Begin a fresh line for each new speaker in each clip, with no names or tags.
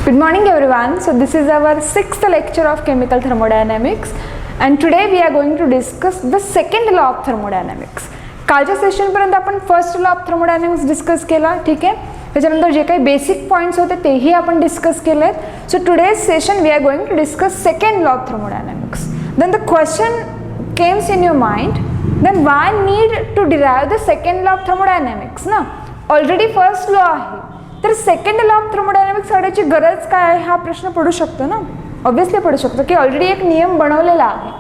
Good morning everyone. So this is our 6th lecture of chemical thermodynamics and today we are going to discuss the second law of thermodynamics. कालच्या session पर्यंत आपण first law of thermodynamics discuss केला, ठीक आहे. त्याच्यानंतर जे काही basic points होते तेही आपण डिस्कस केलेत. So today's session we are going to discuss second law of thermodynamics. Then the question comes in your mind, then why need to derive the second law of thermodynamics ना. Already first law आहे तर second law of thermodynamics काढायची गरज काय आहे हा प्रश्न पडू शकतो ना. ऑब्विसली पडू शकतो की ऑलरेडी एक नियम बनवलेला आहे,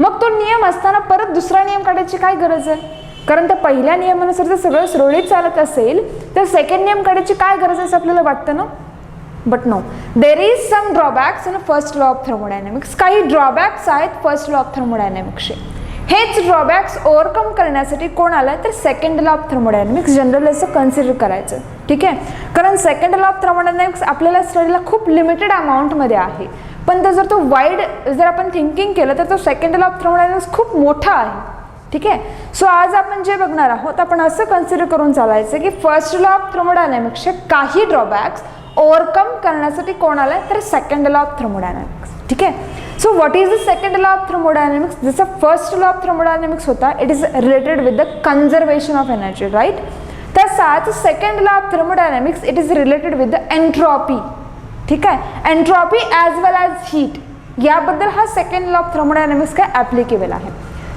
मग तो नियम असताना परत दुसरा नियम काढायची काय गरज आहे. कारण त्या पहिल्या नियमानुसार जर सगळं सुरळीत चालत असेल तर सेकंड नियम काढायची काय गरज आहे असं आपल्याला वाटतं ना. But no, there is some drawbacks in first law of thermodynamics. काही ड्रॉबॅक्स आहेत फर्स्ट लॉ ऑफ थर्मोडायनामिक्सचे. हेच ड्रॉबॅक्स ओव्हरकम करण्यासाठी कोण आलाय तर second law of thermodynamics general असं कन्सिडर करायचं, ठीक आहे. कारण सेकंड लॉ ऑफ थर्मोडायनामिक्स आपल्याला स्टडीला खूप लिमिटेड अमाऊंटमध्ये आहे, पण जर तो वाईड जर आपण थिंकिंग केलं तर तो सेकंड लॉ ऑफ थर्मोडायनामिक्स खूप मोठा आहे, ठीक आहे. सो आज आपण जे बघणार आहोत आपण असं कन्सिडर करून चालायचं की फर्स्ट लॉ ऑफ थर्मोडायनामिक्सचे काही ड्रॉबॅक्स ओव्हरकम करण्यासाठी कोण आलाय तर सेकंड लॉ ऑफ थर्मोडायनामिक्स, ठीक आहे. So what is the second law of thermodynamics. जसं फर्स्ट लॉ ऑफ थर्मोडायनामिक्स होता it is related with the conservation of energy, right. तसाच second law of thermodynamics it is related with the entropy, ठीक आहे. Entropy as well as heat, याबद्दल हा second law of thermodynamics काय applicable आहे.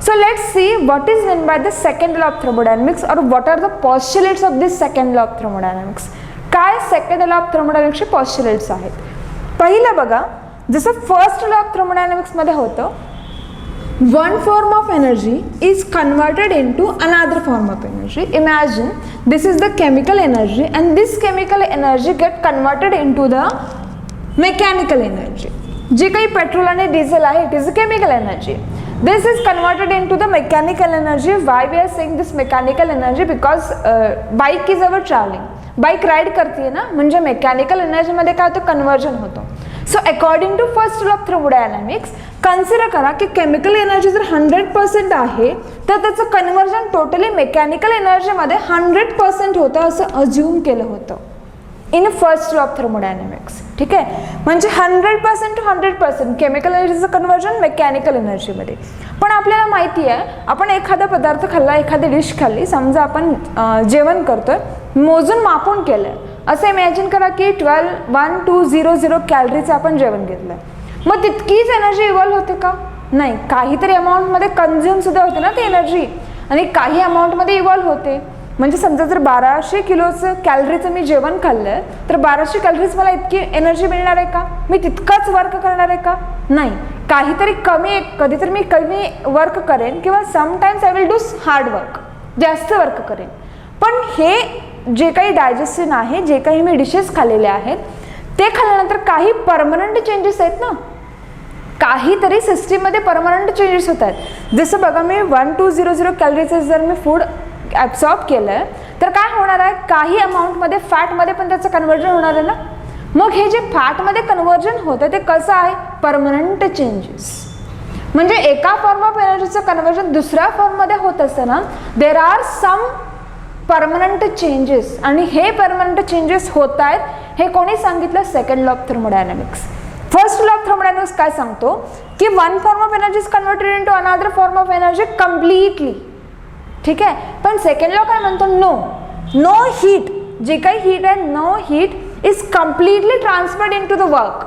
So let's see what is meant by the second law of thermodynamics or what are the postulates of this second law of thermodynamics. काय second law of थर्मोडायनामिक्सचे postulates आहेत. पहिलं बघा, जसं first law of thermodynamics मध्ये होतं one form of energy is converted into another form of energy. Imagine this is the chemical energy and this chemical energy get converted into the mechanical energy. जे काही petrol आणि diesel आहे it is a chemical energy. This is converted into the mechanical energy. Why we are saying this mechanical energy? Because bike is our traveling. Bike ride करते ना, म्हणजे mechanical energy मध्ये काय होतं कन्वर्जन होतं. So according to first law of thermodynamics consider करा की chemical energy जर 100% आहे तर त्याचं कन्वर्जन टोटली मेकॅनिकल एनर्जीमध्ये 100% होतं असं अज्युम केलं होतं in first law of thermodynamics, ठीक आहे. म्हणजे 100% टू 100% केमिकल एनर्जीचं कन्वर्जन मेकॅनिकल एनर्जीमध्ये. पण आपल्याला माहिती आहे आपण एखादा पदार्थ खाल्ला, एखादी डिश खाल्ली, समजा आपण जेवण करतोय, मोजून मापून केलंय, असं इमॅजिन करा की 1200 कॅलरीचं आपण जेवण घेतलंय. मग तितकीच एनर्जी इव्हॉल्व होते का? नाही, काहीतरी अमाऊंटमध्ये कन्झ्युम सुद्धा होते ना ती एनर्जी, आणि काही अमाऊंटमध्ये इव्हॉल्व होते. म्हणजे समजा जर 1200 किलोचं कॅलरीचं मी जेवण खाल्लं तर 1200 कॅलरीज मला इतकी एनर्जी मिळणार आहे का? मी तितकंच वर्क करणार आहे का? नाही, काहीतरी कमी, कधीतरी मी कमी वर्क करेन किंवा sometimes I will do hard work, जास्त वर्क करेन. पण हे जे काही डायजेशन आहे, जे काही मी डिशेस खाल्लेले आहेत ते खाल्ल्यानंतर काही परमनंट चेंजेस आहेत ना, काहीतरी सिस्टीममध्ये परमनंट चेंजेस होत आहेत. जसं बघा मी 1200 कॅलरीचं जर मी फूड ॲब्सॉर्ब केलं तर काय होणार आहे, काही अमाऊंटमध्ये फॅटमध्ये पण त्याचं कन्वर्जन होणार आहे ना. मग हे जे फॅटमध्ये कन्वर्जन होतं ते कसं आहे, परमनंट चेंजेस. म्हणजे एका फॉर्म ऑफ एनर्जीचं कन्वर्जन दुसऱ्या फॉर्ममध्ये होत असताना there are some permanent changes, आणि हे परमनंट चेंजेस होत आहेत हे कोणी सांगितलं, second law of thermodynamics. First law of thermodynamics काय सांगतो की one form of energy is converted into another form of energy completely, ठीक आहे. पण सेकंड लॉ काय म्हणतो, नो हीट, जे काही हीट आहे no heat is completely transferred into the work,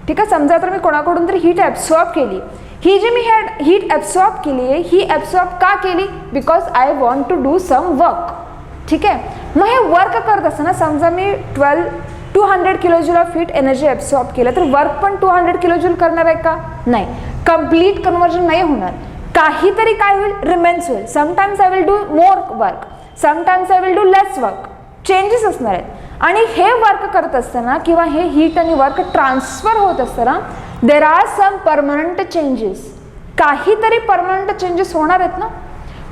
ठीक आहे. समजा तर मी कोणाकडून तरी हीट ॲब्सॉर्ब केली, ही जी मी हीट ॲब्सॉर्ब केली आहे ही ॲब्सॉर्ब का केली, because I want to do some work, ठीक आहे. मग हे वर्क करत असताना समजा मी 200 kilojoule of heat energy absorb केलं तर वर्क पण 200 किलोजूल करणार आहे का? नाही, कम्प्लीट कन्वर्जन नाही होणार. काहीतरी काय होईल, रिमेन्स होईल. Sometimes I will do more work, sometimes I will do lace work, changes असणार आहेत. आणि हे वर्क करत असताना किंवा हे हीट आणि वर्क ट्रान्सफर होत असताना there are some permanent changes, काहीतरी परमनंट चेंजेस होणार आहेत ना.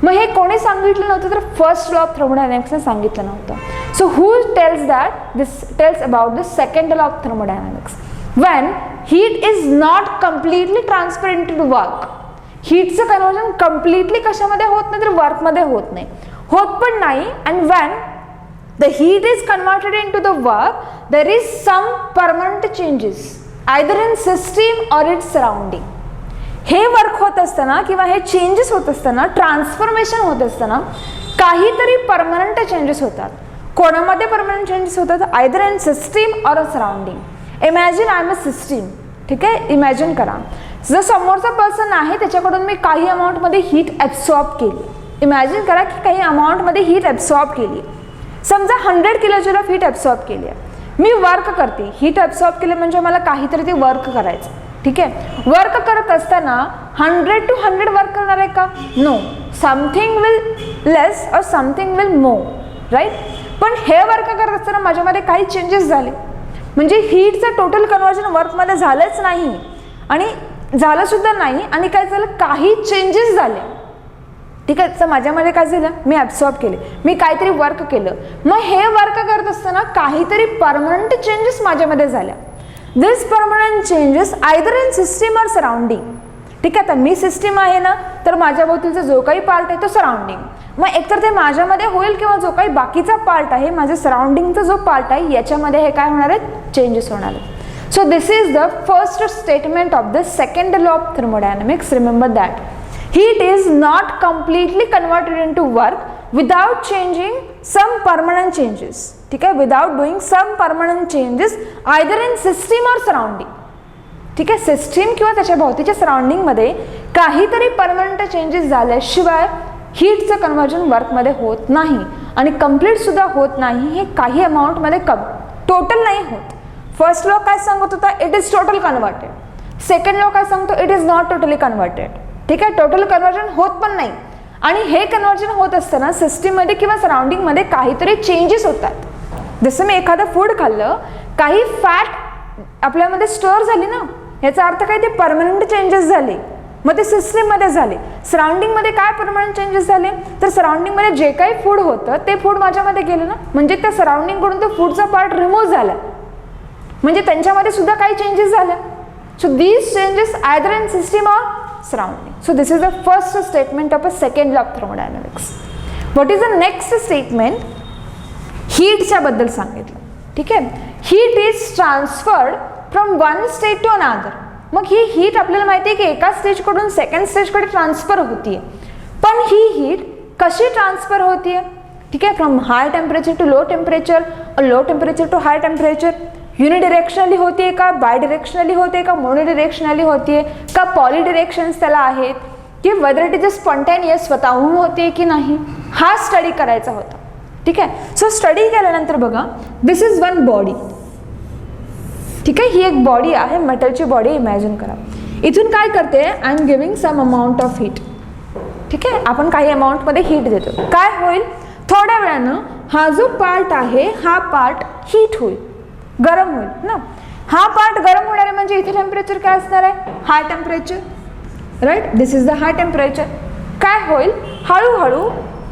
मग हे कोणी सांगितलं नव्हतं तर फर्स्ट लॉ ऑफ थर्मोडायनामिक्सने सांगितलं नव्हतं. So who tells that, this tells about the second law of thermodynamics. When heat is not completely transfer in to work, हीटचं कन्वर्जन कम्प्लिटली कशामध्ये होत नाही तर वर्कमध्ये होत नाही, होत पण नाही. And van the heat is converted into the work, there is some permanent changes either in system or its surrounding. हे वर्क होत असताना किंवा हे चेंजेस होत असताना, ट्रान्सफॉर्मेशन होत असताना काहीतरी परमनंट चेंजेस होतात. कोणामध्ये परमनंट चेंजेस होतात? Either in system or surrounding. Imagine I am a system. ठीक आहे, इमॅजिन करा जर समोरचा पर्सन आहे त्याच्याकडून मी काही अमाऊंटमध्ये हीट ॲब्सॉर्ब केली. इमॅजिन करा की काही अमाऊंटमध्ये हीट ॲब्सॉर्ब केली. समजा 100 किलोजूल ऑफ हीट ॲब्सॉर्ब केली आहे. मी वर्क करते. हीट ॲब्सॉर्ब केली म्हणजे मला काहीतरी ते वर्क करायचं. ठीक आहे, वर्क करत असताना 100 to 100 वर्क करणार आहे का? नो, समथिंग विल लेस और समथिंग विल मोर, राईट. पण हे वर्क करत असताना माझ्यामध्ये काही चेंजेस झाले, म्हणजे हीटचं टोटल कन्व्हर्जन वर्कमध्ये झालंच नाही आणि झालं सुद्धा नाही आणि काय झालं, काही चेंजेस झाले. ठीक आहे, तर माझ्यामध्ये काय झालं, मी ॲब्सॉर्ब केले, मी काहीतरी वर्क केलं. मग हे वर्क करत असताना काहीतरी परमनंट चेंजेस माझ्यामध्ये झाल्या. This permanent changes either in system or surrounding. ठीक आहे, तर मी सिस्टीम आहे ना, तर माझ्या भोवतीचा जो काही पार्ट आहे तो सराउंडिंग. मग एकतर ते माझ्यामध्ये होईल किंवा जो काही बाकीचा पार्ट आहे, माझ्या सराउंडिंगचा जो पार्ट आहे याच्यामध्ये हे काय होणार आहे, चेंजेस होणार आहेत. So this is the first statement of the second law of thermodynamics. Remember that heat is not completely converted into work without changing some permanent changes. ठीक आहे, without doing some permanent changes either in system or surrounding. ठीक आहे, system किंवा त्याच्या भोवतीच्या surrounding मध्ये काहीतरी permanent changes झाल्याशिवाय हीटचं कन्व्हर्जन वर्कमध्ये होत नाही आणि कंप्लीट सुद्धा होत नाही. हे काही अमाऊंटमध्ये टोटल नाही होत. फर्स्ट लॉ काय सांगत होता, it is total converted. Second law काय सांगतो, it is not totally converted. ठीक आहे, टोटल कन्वर्जन होत पण नाही आणि हे कन्वर्जन होत असताना सिस्टीममध्ये किंवा सराउंडिंगमध्ये काहीतरी चेंजेस होतात. जसं मी एखादं फूड खाल्लं, काही फॅट आपल्यामध्ये स्टोअर झाली ना, याचा अर्थ काय, ते परमनंट चेंजेस झाले. मग ते सिस्टीममध्ये झाले. सराउंडिंगमध्ये काय परमनंट चेंजेस झाले, तर सराउंडिंगमध्ये जे काही फूड होतं ते फूड माझ्यामध्ये गेलं ना, म्हणजे त्या सराउंडिंगकडून तो फूडचा पार्ट रिमूव्ह झाला, म्हणजे त्यांच्यामध्ये सुद्धा काही चेंजेस झाले. So these changes either in system or surrounding. So this is the first statement of a second law of thermodynamics. What is the next statement? हीटच्या बद्दल सांगितलं. ठीक आहे, heat is transferred from one state to another. मग ही heat आपल्याला माहिती आहे की एका स्टेजकडून सेकंड स्टेजकडे ट्रान्सफर होतीये, पण ही हीट कशी ट्रान्सफर होतीये? ठीक आहे, from high temperature to low temperature, low temperature to high temperature. Unidirectionally होते का, बाय डिरेक्शनली होते का, मोनोडिरेक्शनली होते का, पॉलिडिरेक्शन्स त्याला आहेत, की वेदर इट इज स्पॉन्टेनियस, स्वतःहून होते की नाही, हा स्टडी करायचा होता. ठीक आहे, सो स्टडी केल्यानंतर बघा, दिस इज वन बॉडी. ठीक आहे, ही एक बॉडी आहे, मेटलची बॉडी इमॅजिन करा. इथून काय करते, I am giving some amount of heat. ठीक आहे, आपण काही अमाऊंटमध्ये हीट देतो. काय होईल, थोड्या वेळानं हा जो पार्ट आहे हा पार्ट हीट होईल, गरम होईल ना. हा पार्ट गरम होणार आहे म्हणजे इथे टेम्परेचर काय असणार आहे, high temperature, right. This is the high temperature. काय होईल, हळूहळू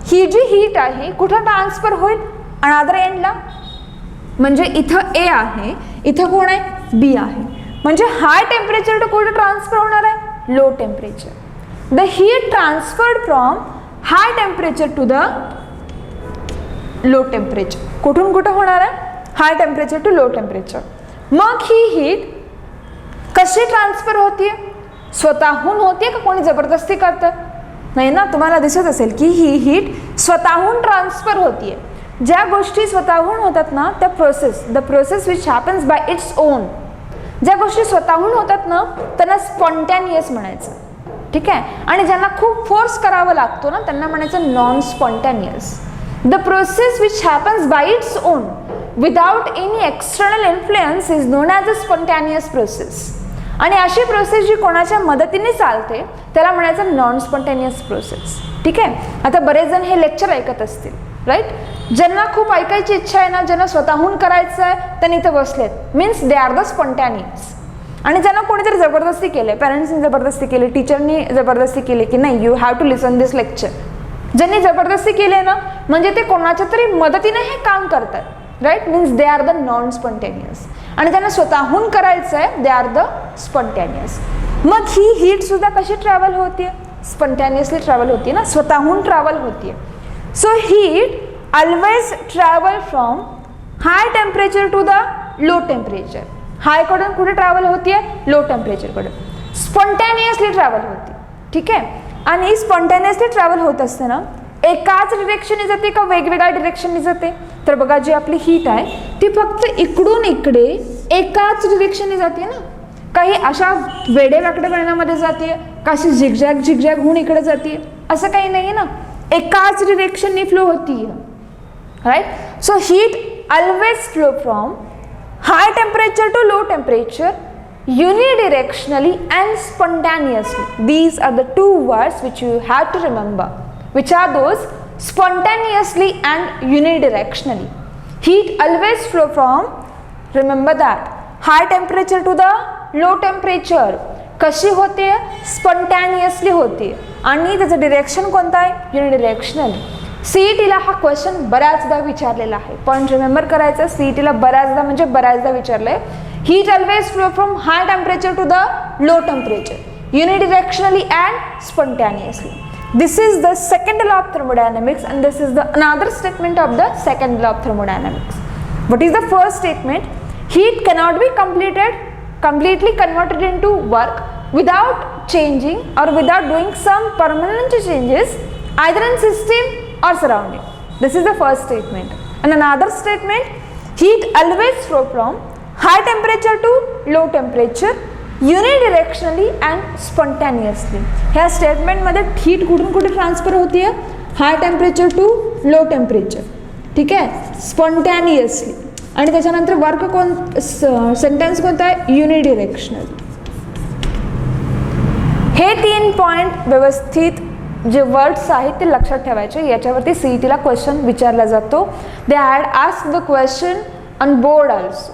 ही जी हीट आहे कुठं ट्रान्सफर होईल, अनदर एंडला. म्हणजे इथं ए आहे, इथं कोण आहे, बी आहे. म्हणजे हाय टेम्परेचर टू कुठं ट्रान्सफर होणार आहे, low temperature. The heat transferred from high temperature to the low temperature. कुठून कुठं होणार आहे, high temperature to low temperature. मग ही हीट कशी ट्रान्सफर होतीये, स्वतःहून होतीये का कोणी जबरदस्ती करतं? नाही ना, तुम्हाला दिसत असेल की ही हीट स्वतःहून ट्रान्सफर होतीये. ज्या गोष्टी स्वतःहून होतात ना, त्या the process which happens bye its own. ज्या गोष्टी स्वतःहून होतात ना त्यांना स्पॉन्टॅनियस म्हणायचं. ठीक आहे, आणि ज्यांना खूप फोर्स करावा लागतो ना त्यांना म्हणायचं non spontaneous. The process which happens bye its own without any external influence is non as a spontaneous process. आणि अशी प्रोसेस जी कोणाच्या मदतीने चालते त्याला म्हणायचं नॉन स्पॉन्टॅनियस प्रोसेस. ठीक आहे, आता बरेच जण हे लेक्चर ऐकत असतील, राईट. ज्यांना खूप ऐकायची इच्छा आहे ना, ज्यांना स्वतःहून करायचं आहे त्यांनी इथं बसलेत, means they are the spontaneous. आणि ज्यांना कोणीतरी जबरदस्ती केले, पॅरेंट्सनी जबरदस्ती केली, टीचरनी जबरदस्ती केली की नाही you have to listen this lecture. ज्यांनी जबरदस्ती केली ना म्हणजे ते कोणाच्या तरी मदतीने हे काम करतात, right. Means they are the non spontaneous. आणि ज्यांना स्वतःहून करायचं आहे दे आर द स्पॉन्टॅनियस. मग ही हीट सुद्धा कशी ट्रॅव्हल होतीये, स्पॉन्टॅनियसली ट्रॅव्हल होती ना, स्वतःहून ट्रॅव्हल होतीये. So heat always travel from high temperature to the low temperature. High कडून कुठे ट्रॅव्हल होतीये? लो टेम्परेचर कडे. स्पॉन्टॅनियसली ट्रॅव्हल होती. ठीक आहे. आणि स्पॉन्टॅनियसली ट्रॅव्हल होत असताना एकाच डिरेक्शनने जाते का वेगवेगळ्या डिरेक्शनने जाते? तर बघा जी आपली हीट आहे ती फक्त इकडून इकडे एकाच डिरेक्शनने जाते ना. काही अशा वेडे वाकडे वळणामध्ये जाते, काही झिगझॅग होऊन इकडे जाते, असं काही नाही ना. एकाच डिरेक्शनने फ्लो होती. Right. So heat always flow from high temperature to low temperature unidirectionally and spontaneously. These are the two words which you have to remember. Which are those? Spontaneously and unidirectionally. Heat always flow from, remember that, high temperature to the low temperature. कशी होते? स्पॉन्टॅनियसली होते. आणि त्याचं direction कोणतं आहे? युनिडिरेक्शनल. सीईटीला हा question बऱ्याचदा विचारलेला आहे. पण रिमेंबर करायचं, सीईटीला बऱ्याचदा म्हणजे बऱ्याचदा विचारलंय. Heat always flow from high temperature to the low temperature, unidirectionally and spontaneously. This is the second law of thermodynamics, and this is the another statement of the second law of thermodynamics. What is the first statement? Heat cannot be completely converted into work without changing or without doing some permanent changes either in system or surrounding. This is the first statement. And another statement, heat always flow from high temperature to low temperature unidirectionally and spontaneously. ह्या statement मध्ये heat कुठून कुठे transfer होतीये? High temperature to low temperature. ठीक आहे. स्पॉन्टॅनियसली. आणि त्याच्यानंतर work sentence कोणता आहे? युनिडिरेक्शनल. हे 3 पॉइंट व्यवस्थित जे वर्ड्स आहेत ते लक्षात ठेवायचे. याच्यावरती सीईटीला क्वेश्चन विचारला जातो. They had asked the question on board also.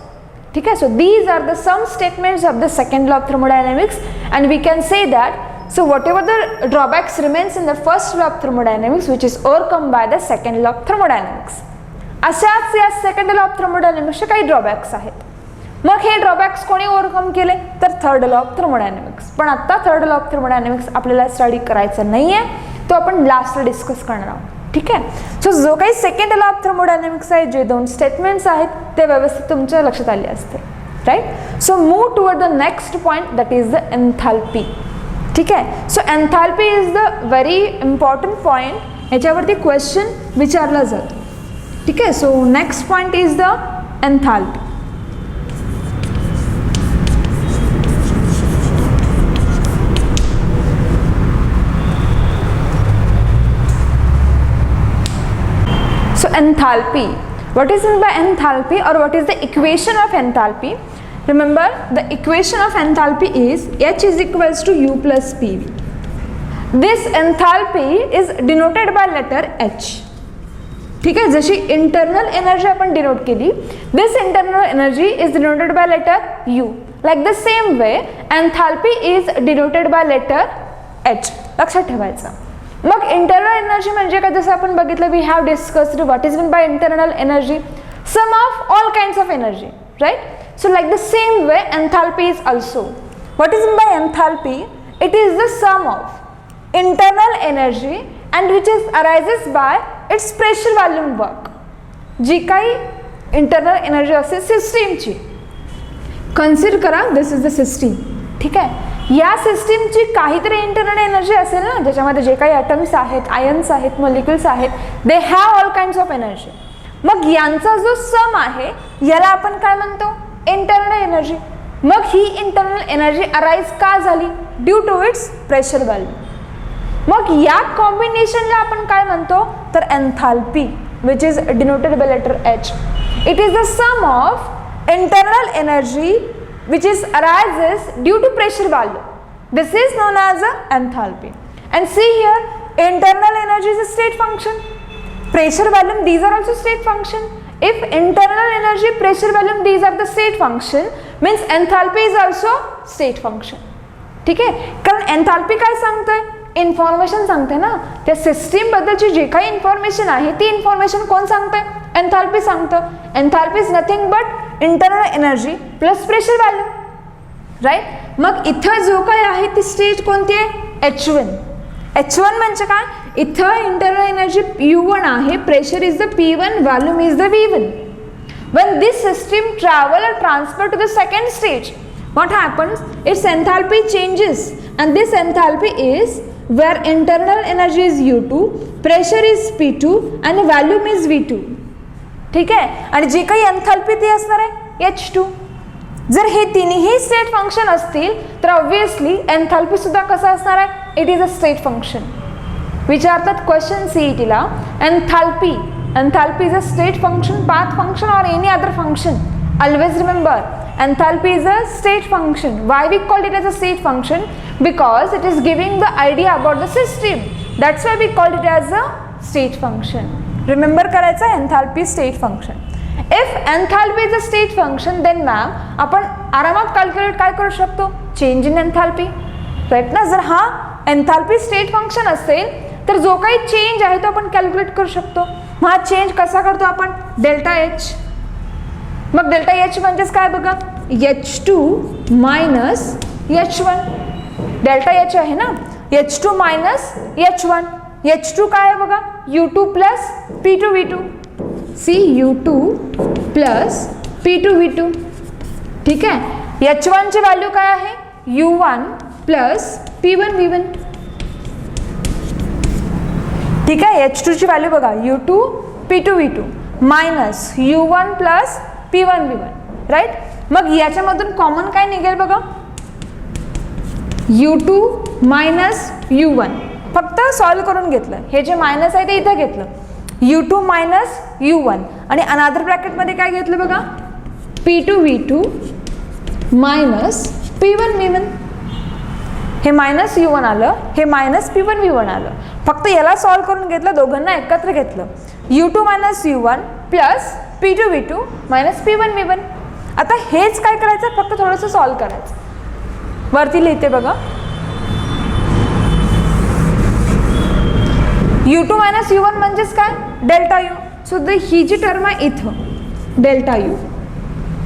ठीक आहे. So these are the some statements of the second law of thermodynamics and we can say that so whatever the drawbacks remains in the first law of thermodynamics which is overcome by the second law of thermodynamics. अशाच या second law of थर्मोडायनॅमिक्सचे काही drawbacks आहेत. मग हे drawbacks कोणी overcome केले? तर third law of thermodynamics. पण आता थर्ड लॉ ऑफ थर्मोडायनॅमिक्स आपल्याला स्टडी करायचा नाही आहे, तो आपण लास्टला डिस्कस करणार आहोत. ठीक आहे. सो जो काही सेकंड लॉ ऑफ थर्मोडायनॅमिक्स आहे, जे 2 स्टेटमेंट्स आहेत ते व्यवस्थित तुमच्या लक्षात आले असते. Right. So move toward the next point, that is the enthalpy. ठीक आहे. So enthalpy is the very important point. याच्यावरती क्वेश्चन विचारला जातो. ठीक आहे. So next point is the enthalpy. So enthalpy, what is meant by enthalpy or what is the equation of enthalpy? Remember, the equation of enthalpy is H is equals to U plus PV. This enthalpy is denoted by letter H. ठीक आहे. जशी internal energy आपण denote केली, this internal energy is denoted by letter U. Like the same way, enthalpy is denoted by letter H. लक्षात ठेवायचं. मग internal energy म्हणजे काय? जसं आपण बघितलं, we have discussed what is mean by internal energy, sum of all kinds of energy. Right. So like the same way enthalpy is also. What is mean by enthalpy? It is the sum of internal energy and which is arises by its pressure volume work. जी काही internal energy असेल सिस्टीमची, consider करा दिस is the system. ठीक आहे. या सिस्टीमची काहीतरी इंटरनल एनर्जी असेल ना, ज्याच्यामध्ये जे काही ॲटम्स आहेत, आयन्स आहेत, मॉलिक्युल्स आहेत, they have all kinds of energy. मग यांचा जो सम आहे याला आपण काय म्हणतो? Internal energy. मग ही इंटरनल एनर्जी अराइज का झाली? Due to its pressure value. मग या कॉम्बिनेशनला आपण काय म्हणतो? तर enthalpy, which is denoted by letter H. It is the sum of internal energy which is arises due to pressure value. This is known as a enthalpy. And see here, internal energy is a state function. Pressure value, these are also state function. If internal energy, pressure value, these are the state function, means enthalpy is also state function. ठीक आहे. कारण एन्थॅल्पी काय सांगतोय? Information सांगते ना. त्या system बद्दलची जे काही इन्फॉर्मेशन आहे ती इन्फॉर्मेशन कोण सांगते? एन्थॅल्पी सांगतं. Enthalpy is nothing but internal energy plus pressure value. Right. मग इथं जो काही आहे ती स्टेट कोणती आहे? H1. H1 म्हणजे काय? इथं इंटरनल एनर्जी U1 आहे, pressure is the P1, volume is the V1. When this system travel or transfer to the second stage, what happens? Its enthalpy changes, and this enthalpy is where internal energy is U2, pressure is P2 and volume is V2. ठीक आहे. आणि जे काही enthalpy ती असणार आहे H2. जर हे तिन्ही स्टेट फंक्शन असतील तर ऑब्विसली एन्थाल्पी सुद्धा कसं असणार आहे? It is a state function. विचारतात question सीईटीला, enthalpy is a state function, path function or any other function. Always remember, enthalpy is a state function. Why we call it as a state function? Because it is giving the idea about the system. That's why we called it as a state function. Remember करायचं enthalpy state function. If enthalpy is a state function, then ma'am आपण आरामात calculate काय करू शकतो? Change in enthalpy, right ना. जर हा enthalpy state function असेल तर जो काही चेंज आहे तो आपण कॅल्क्युलेट करू शकतो. मग हा चेंज कसा करतो आपण? Delta H. मग डेल्टा एच म्हणजेच काय बघा? H2 minus H1. Delta H आहे ना, H2 मायनस H1. H2 काय आहे बघा? U2 plus P2 V2. U2 plus P2 V2. ठीक आहे. H1 ची व्हॅल्यू काय आहे? U1 plus P1 V1. ठीक आहे. H2 ची व्हॅल्यू बघा, U2 P2 V2 minus U1 plus P1 V1, right. मग याच्यामधून कॉमन काय निघेल बघा? U2 minus U1. फक्त सॉल्व करून घेतलं. हे जे मायनस आहे ते इथं घेतलं. U2 मायनस U1 आणि अनादर ब्रॅकेटमध्ये काय घेतलं बघा? P2 V2 minus P1 V1. हे मायनस U1 आलं, हे मायनस P1 V1 आलं. फक्त याला सॉल्व करून घेतलं, दोघांना एकत्र घेतलं. U2 minus U1 plus P2 V2 minus P1 V1. आता हेच काय करायचं? फक्त थोडंसं सॉल्व करायचं. वरती लिहिते बघा, U2 मायनस U1 म्हणजेच काय? Delta U. सुद्धा ही जी टर्म आहे इथं डेल्टा U.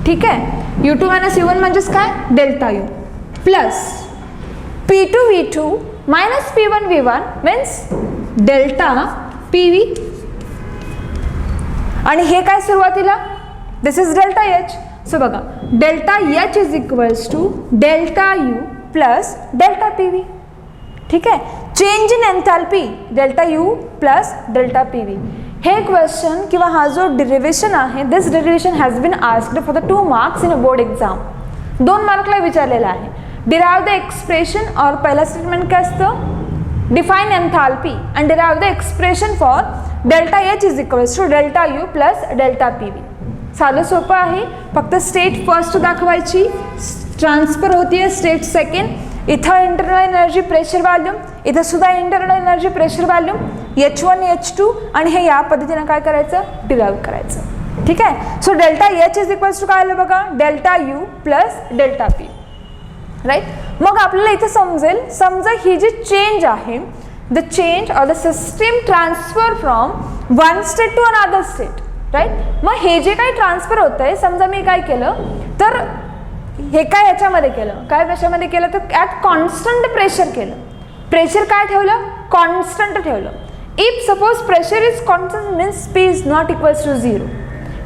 ठीक आहे. U2 मायनस U1 म्हणजेच काय? Delta U plus P2 V2 minus P1 V1 means delta PV. आणि हे काय सुरुवातीला? This is delta H. So बघा, delta H is equals to delta U plus delta PV. ठीक आहे. Change in enthalpy delta U plus delta PV. हे question किंवा हा जो डेरिव्हेशन आहे, this derivation has been asked for the 2 marks in a board exam. 2 मार्कला विचारलेला आहे. डिराइव द एक्सप्रेशन, और पहिला स्टेटमेंट काय असतं? Define enthalpy and derive the expression for delta H is equals to delta U plus delta PV. साधं सोपं आहे. फक्त स्टेट फर्स्ट दाखवायची, ट्रान्सफर होतीये स्टेट सेकंड. इथं इंटरनल एनर्जी प्रेशर व्हॉल्यूम, इथं सुद्धा internal energy pressure volume, H1 H2, आणि हे या पद्धतीने काय करायचं? डिराइव करायचं. ठीक आहे. So delta H is equals to काय आलं बघा? Delta U plus delta P, right. मग आपल्याला इथे समजेल, समजा ही जी चेंज आहे, the change or the system transfer from one state to another state, right. मग हे जे काही ट्रान्सफर होत आहे, समजा मी काय केलं तर हे काय याच्यामध्ये केलं, काय याच्यामध्ये केलं तर ॲट कॉन्स्टंट प्रेशर केलं. प्रेशर काय ठेवलं? कॉन्स्टंट ठेवलं. If suppose pressure is constant means P is not equals to 0.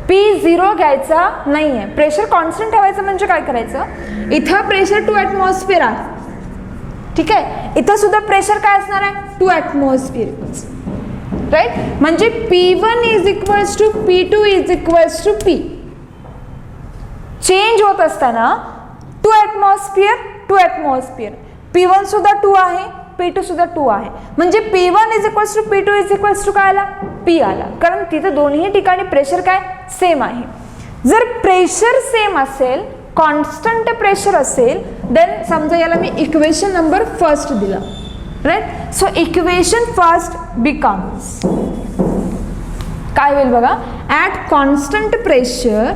P 0 घ्यायचा नाही आहे. प्रेशर कॉन्स्टंट ठेवायचं म्हणजे काय करायचं? इथं प्रेशर 2 ॲटमॉस्फिअर आहे. ठीक आहे. इथं सुद्धा प्रेशर काय असणार आहे? 2 ॲटमॉस्फिअर, राईट. म्हणजे P1 is equals to P2 is equals to P. Change होत असताना 2 ॲटमॉस्फिअर, P1 सुद्धा 2 आहे, P2 सुद्धा 2 आहे. म्हणजे P1 is equals to P2 is equals to काय आला? P आला. कारण तिथे दोन्ही ठिकाणी प्रेशर काय? सेम आहे. जर प्रेशर सेम असेल, कॉन्स्टंट प्रेशर असेल, देन समजा याला मी इक्वेशन नंबर फर्स्ट दिला, right. So equation first becomes काय होईल बघा? At constant pressure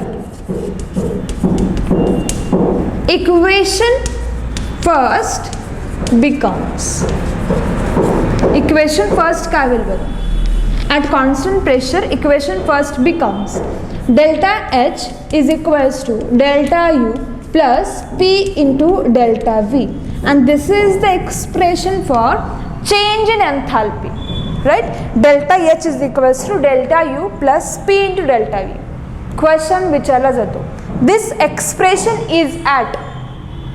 equation first becomes, equation first काय होईल बघा? At constant pressure equation first becomes delta H is equals to delta U plus P into delta V, and this is the expression for change in enthalpy. Right. Delta H is equals to delta U plus P into delta V. Question विचारला जातो, this expression is at,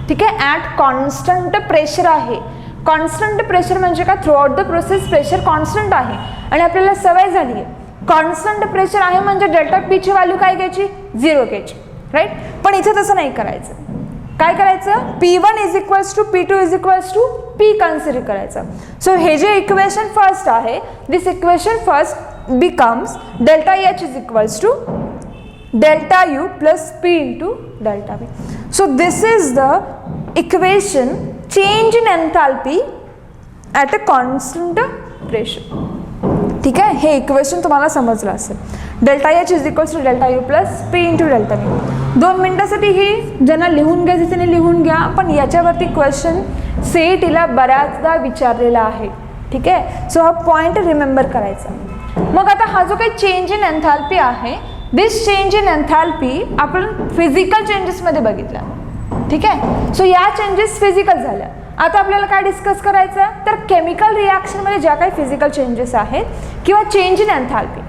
ठीक आहे, at constant pressure आहे. Constant pressure म्हणजे काय, throughout the process pressure constant आहे आणि आपल्याला सवय झाली आहे कॉन्स्टंट प्रेशर आहे म्हणजे डेल्टा पी ची व्हॅल्यू काय घ्यायची, 0 घ्यायची, राईट. पण इथे तसं नाही करायचं. काय करायचं, P1 is equals to P2 is equals to P consider करायचं. सो हे जे इक्वेशन फर्स्ट आहे, this equation first becomes delta H is equals to delta U plus P into delta V. So this is the equation change in enthalpy at a constant pressure. ठीक आहे, हे equation तुम्हाला समजलं असेल. Delta H is equals to delta U plus P into delta V. 2 मिनिटासाठी ही ज्यांना लिहून घ्यायचं त्याने लिहून घ्या, पण याच्यावरती क्वेश्चन CETला बऱ्याचदा विचारलेला आहे. ठीक आहे, सो हा पॉईंट रिमेंबर करायचा. मग आता हा जो काही चेंज इन एन्थॅल्पी आहे, दिस चेंज इन एन्थॅल्पी आपण फिजिकल चेंजेसमध्ये बघितला. ठीक आहे, सो या चेंजेस फिजिकल झाल्या. आता आपल्याला काय डिस्कस करायचं आहे, तर केमिकल रिॲक्शनमध्ये ज्या काही फिजिकल चेंजेस आहेत किंवा change in enthalpy,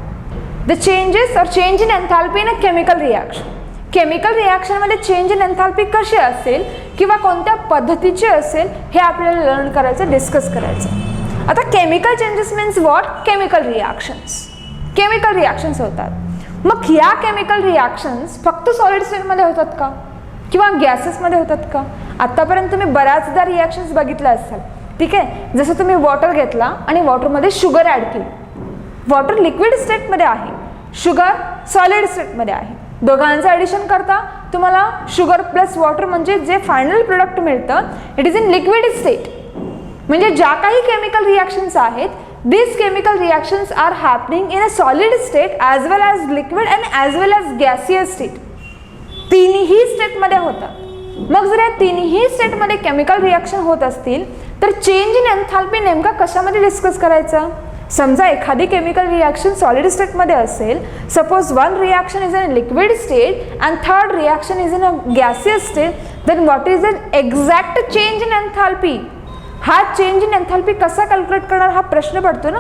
the changes or change in enthalpy in a chemical reaction. Chemical रिॲक्शनमध्ये चेंज इन एन्थॅल्पी कशी असेल किंवा कोणत्या पद्धतीची असेल हे आपल्याला लर्न करायचं, डिस्कस करायचं. आता chemical changes means what, chemical reactions. Chemical reactions होतात. मग ह्या केमिकल रिॲक्शन्स फक्त सॉलिड स्टेटमध्ये होतात का किंवा गॅसेसमध्ये होतात का? आतापर्यंत तुम्ही बऱ्याचदा रिॲक्शन्स बघितल्या असतात. ठीक आहे, जसं तुम्ही वॉटर घेतला आणि वॉटरमध्ये शुगर ॲड केली. वॉटर लिक्विड स्टेटमध्ये आहे, शुगर सॉलिड स्टेटमध्ये आहे. दोघांचं ॲडिशन करता तुम्हाला शुगर प्लस वॉटर म्हणजे जे फायनल प्रोडक्ट मिळतं, it is in liquid state. म्हणजे ज्या काही केमिकल रिॲक्शन्स आहेत, these chemical reactions are happening in a solid state as well as liquid and as well as gaseous state. तिन्ही स्टेटमध्ये होतात. मग जर या तिन्ही स्टेटमध्ये केमिकल रिॲक्शन होत असतील तर चेंज इन एन्थॅल्पी नेमका कशामध्ये डिस्कस करायचा? समजा एखादी केमिकल रिॲक्शन सॉलिड स्टेटमध्ये असेल, suppose one reaction is in liquid state and third reaction is in a gaseous state, then what is an exact change in enthalpy? हा चेंज इन एन्थॅल्पी कसा calculate करणार हा प्रश्न पडतो ना.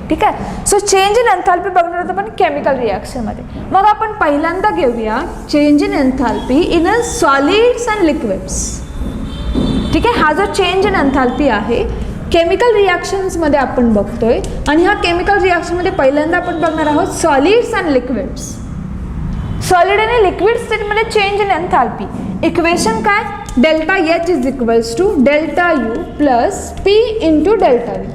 ठीक आहे, सो चेंज इन एन्थॅल्पी बघणार होतो पण केमिकल रिॲक्शनमध्ये. मग आपण पहिल्यांदा घेऊया change in enthalpy in a solids and liquids. ठीक आहे, हा जो चेंज इन एन्थॅल्पी आहे केमिकल रिॲक्शन्समध्ये आपण बघतोय आणि ह्या केमिकल रिॲक्शनमध्ये पहिल्यांदा आपण बघणार आहोत सॉलिड्स अँड लिक्विड्स. सॉलिड आणि लिक्विड स्टेटमध्ये चेंज इन एन्थॅल्पी. इक्वेशन काय, delta H is equals to delta U plus P into delta V.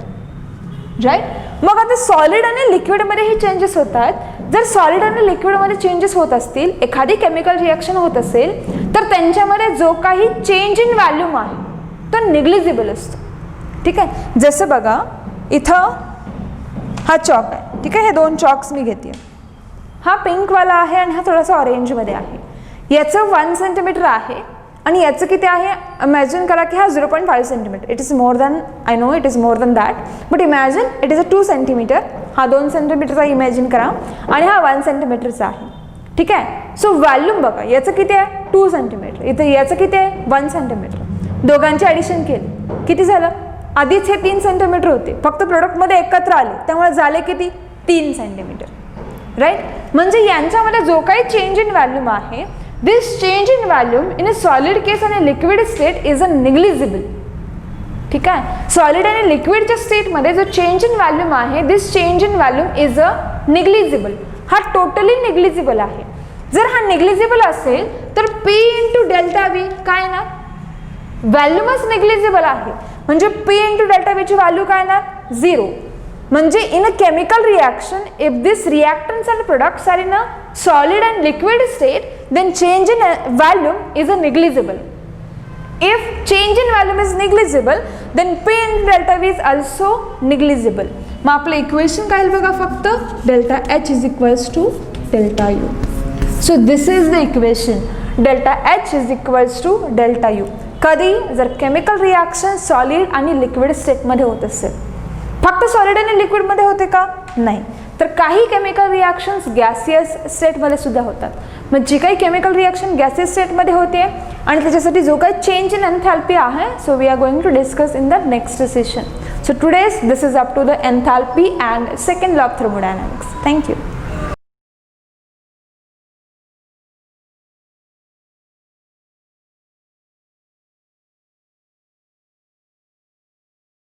Right. मग आता सॉलिड आणि लिक्विडमध्ये हे चेंजेस होतात. जर सॉलिड आणि लिक्विडमध्ये चेंजेस होत असतील, एखादी केमिकल रिॲक्शन होत असेल तर त्यांच्यामध्ये जो काही चेंज इन व्हॉल्यूम आहे तो निग्लिजिबल असतो. ठीक आहे, जसं बघा इथं हा चॉक आहे. ठीक आहे, हे 2 चॉक्स मी घेते. हा पिंकवाला आहे आणि हा थोडासा ऑरेंजमध्ये आहे. याचं 1 सेंटीमीटर आहे आणि याचं किती आहे, इमॅजिन करा की हा 0.5 centimetre. It is more than, I know it is more than that, but imagine it is a 2 centimetre. हा 2 सेंटीमीटरचा इमॅजिन करा आणि हा 1 सेंटीमीटरचा आहे. ठीक आहे, सो व्हॉल्यूम बघा, याचं किती आहे 2 सेंटीमीटर, इथं याचं किती आहे 1 सेंटीमीटर. दोघांचे ॲडिशन केले किती झालं, आधीच हे 3 सेंटीमीटर होते, फक्त प्रोडक्टमध्ये एकत्र आले त्यामुळे झाले किती 3 सेंटीमीटर. राईट. म्हणजे यांच्यामध्ये जो काही चेंज इन व्हॉल्यूम आहे, this change in volume in a solid case आणि liquid state is a negligible. ठीक आहे, सॉलिड आणि लिक्विडच्या स्टेटमध्ये जो चेंज इन व्हॉल्यूम आहे, this change in volume is a negligible. हा टोटली निग्लिजिबल आहे. जर हा निग्लिजिबल असेल तर पी इंटू डेल्टा व्ही काय ना, व्हॉल्यूमच निग्लिजिबल आहे म्हणजे पी इंटू डेल्टा व्हीची व्हॅल्यू काय ना 0. म्हणजे in a chemical reaction if this reactance and products are in a solid and liquid state, then change in volume is a negligible. If change in volume is negligible, then P into delta V is also negligible. मग आपलं equation काय बघा फक्त delta H is equals to delta U. So this is the equation. Delta H is equals to delta U. कधी जर chemical reaction solid आणि liquid स्टेटमध्ये होत असेल. फक्त सॉलिड आणि लिक्विडमध्ये होते का? नाही. तर काही केमिकल रिॲक्शन्स गॅसियस स्टेटमध्ये सुद्धा होतात. मग जी काही केमिकल रिॲक्शन गॅसियस स्टेटमध्ये होते आणि त्याच्यासाठी जो काही चेंज इन एन्थॅल्पी आहे, so we are going to discuss in the next session. So today's this is up to the enthalpy and second law of thermodynamics. Thank you.